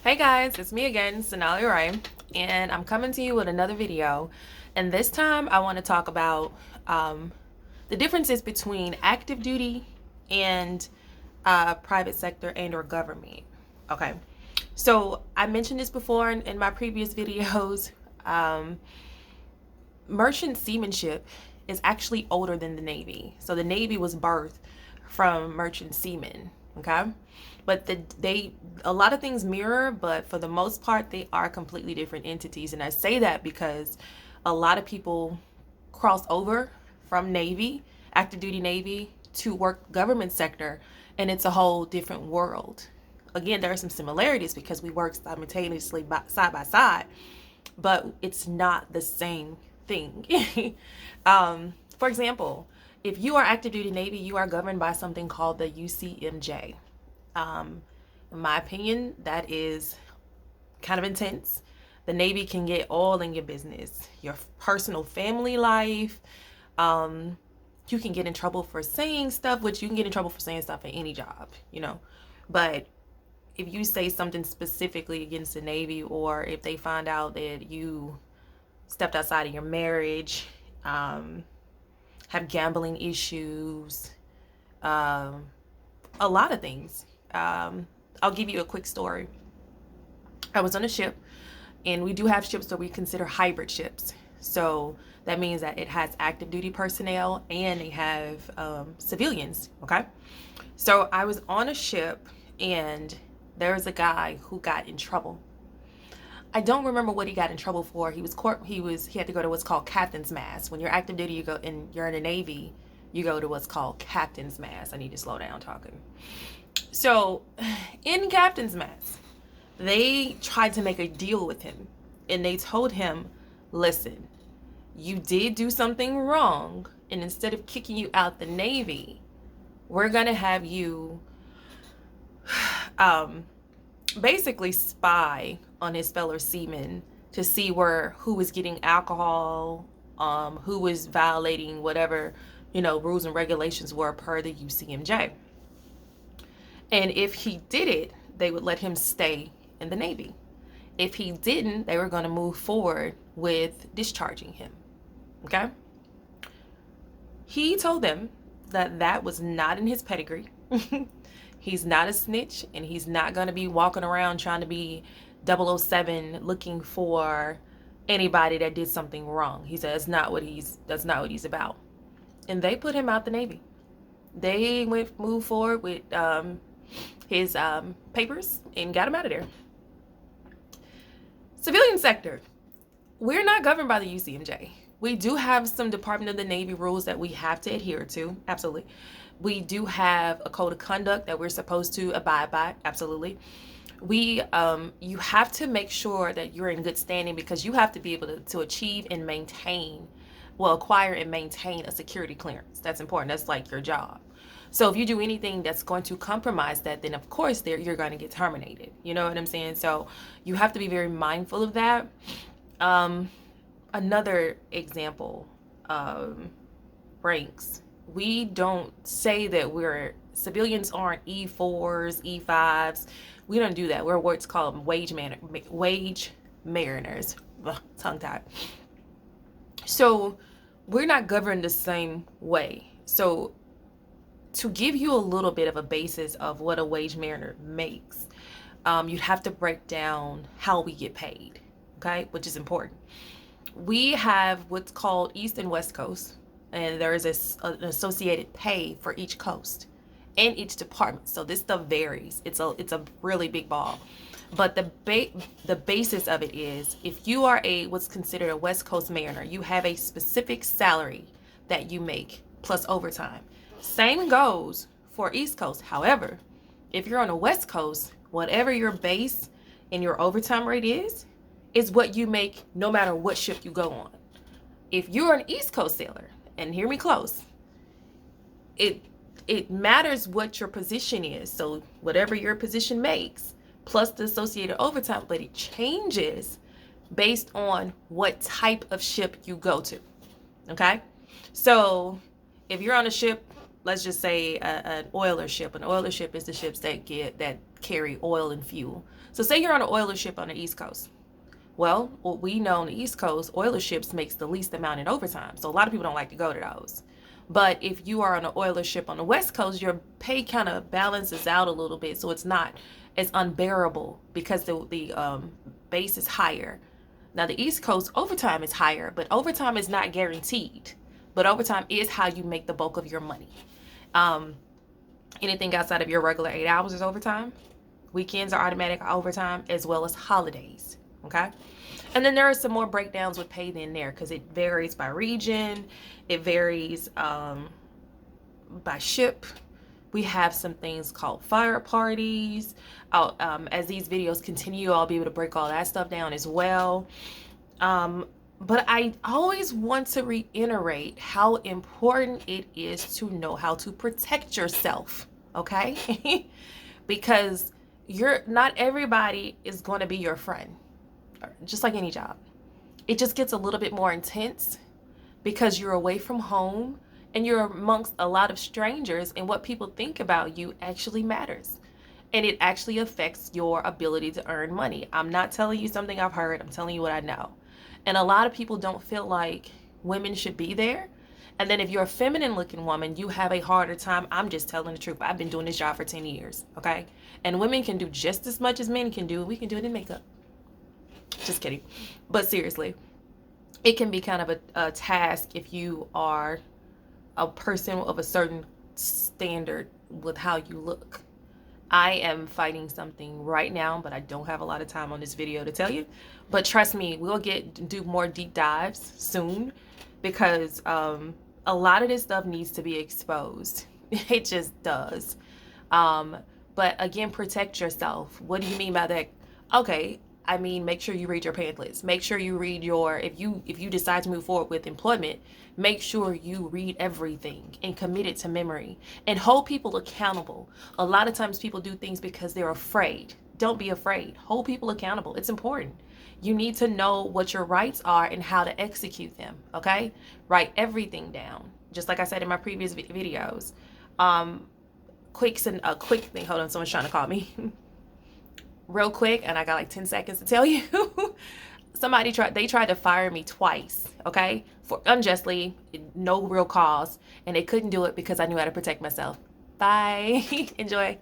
Hey guys, it's me again, Sonali Ray, and I'm coming to you with another video. And this time I want to talk about the differences between active duty and private sector and or government. Okay, so I mentioned this before in my previous videos. Um, Merchant seamanship is actually older than the Navy. So the Navy was birthed from merchant seamen. Okay, but a lot of things mirror, but for the most part they are completely different entities. And I say that because a lot of people cross over from Navy, active duty Navy, to work government sector, and it's a whole different world. Again, there are some similarities because we work simultaneously side by side, but it's not the same thing. For example, if you are active duty Navy, you are governed by something called the UCMJ. In my opinion, that is kind of intense. The Navy can get all in your business, your personal family life. You can get in trouble for saying stuff, which you can get in trouble for saying stuff at any job, But if you say something specifically against the Navy, or if they find out that you stepped outside of your marriage, have gambling issues, a lot of things. I'll give you a quick story. I was on a ship, and we do have ships that we consider hybrid ships. So that means that it has active duty personnel and they have civilians. Okay. So I was on a ship, and there was a guy who got in trouble. I don't remember what he got in trouble for. He had to go to what's called captain's mast. When you're active duty, you're in the Navy, you go to what's called captain's mast. I need to slow down talking. So in captain's mast, they tried to make a deal with him, and they told him, listen, you did do something wrong, and instead of kicking you out the Navy, we're gonna have you basically spy on his fellow seamen to see who was getting alcohol, who was violating whatever rules and regulations were per the UCMJ. And if he did it, they would let him stay in the Navy. If he didn't, they were going to move forward with discharging him. Okay? He told them that was not in his pedigree. He's not a snitch, and he's not going to be walking around trying to be 007 looking for anybody that did something wrong. He said that's not what he's about. And they put him out the Navy. They moved forward with his papers and got him out of there. Civilian sector. We're not governed by the UCMJ. We do have some Department of the Navy rules that we have to adhere to. Absolutely. We do have a code of conduct that we're supposed to abide by. Absolutely. You have to make sure that you're in good standing, because you have to be able to achieve and acquire and maintain a security clearance. That's important. That's like your job. So if you do anything that's going to compromise that, then of course you're going to get terminated. You know what I'm saying? So you have to be very mindful of that. Another example, ranks. We don't say that civilians aren't E4s, E5s. We don't do that. We're what's called wage mariners. Ugh, tongue tied. So we're not governed the same way. So to give you a little bit of a basis of what a wage mariner makes, you'd have to break down how we get paid, okay, which is important. We have what's called East and West Coast, and there is an associated pay for each coast and each department. So this stuff varies. It's a really big ball. But the basis of it is, if you are what's considered a West Coast mariner, you have a specific salary that you make plus overtime. Same goes for East Coast. However, if you're on the West Coast, whatever your base and your overtime rate is what you make no matter what ship you go on. If you're an East Coast sailor, and hear me close, it matters what your position is. So whatever your position makes, plus the associated overtime, but it changes based on what type of ship you go to. Okay? So if you're on a ship let's just say an oiler ship. An oiler ship is the ships that carry oil and fuel. So say you're on an oiler ship on the East Coast. Well, what we know on the East Coast, oiler ships makes the least amount in overtime. So a lot of people don't like to go to those. But if you are on an oiler ship on the West Coast, your pay kind of balances out a little bit. So it's not as unbearable because the base is higher. Now the East Coast overtime is higher, but overtime is not guaranteed. But overtime is how you make the bulk of your money. Anything outside of your regular 8 hours is overtime. Weekends are automatic overtime, as well as holidays. Okay. And then there are some more breakdowns with pay in there because it varies by region. It varies by ship. We have some things called fire parties. As these videos continue, I'll be able to break all that stuff down as well. But I always want to reiterate how important it is to know how to protect yourself, okay? Because not everybody is going to be your friend, just like any job. It just gets a little bit more intense because you're away from home and you're amongst a lot of strangers, and what people think about you actually matters. And it actually affects your ability to earn money. I'm not telling you something I've heard, I'm telling you what I know. And a lot of people don't feel like women should be there. And then if you're a feminine looking woman, you have a harder time. I'm just telling the truth. I've been doing this job for 10 years, okay? And women can do just as much as men can do. We can do it in makeup. Just kidding. But seriously, it can be kind of a task if you are a person of a certain standard with how you look. I am fighting something right now, but I don't have a lot of time on this video to tell you. But trust me, we'll do more deep dives soon because a lot of this stuff needs to be exposed. It just does. But again, protect yourself. What do you mean by that? Okay, I mean, make sure you read your pamphlets. Make sure you read if you decide to move forward with employment, make sure you read everything and commit it to memory and hold people accountable. A lot of times people do things because they're afraid. Don't be afraid. Hold people accountable. It's important. You need to know what your rights are and how to execute them, okay? Write everything down. Just like I said in my previous videos. A quick thing. Hold on, someone's trying to call me. Real quick, and I got like 10 seconds to tell you. Somebody tried to fire me twice, okay? For unjustly, no real cause, and they couldn't do it because I knew how to protect myself. Bye. Enjoy.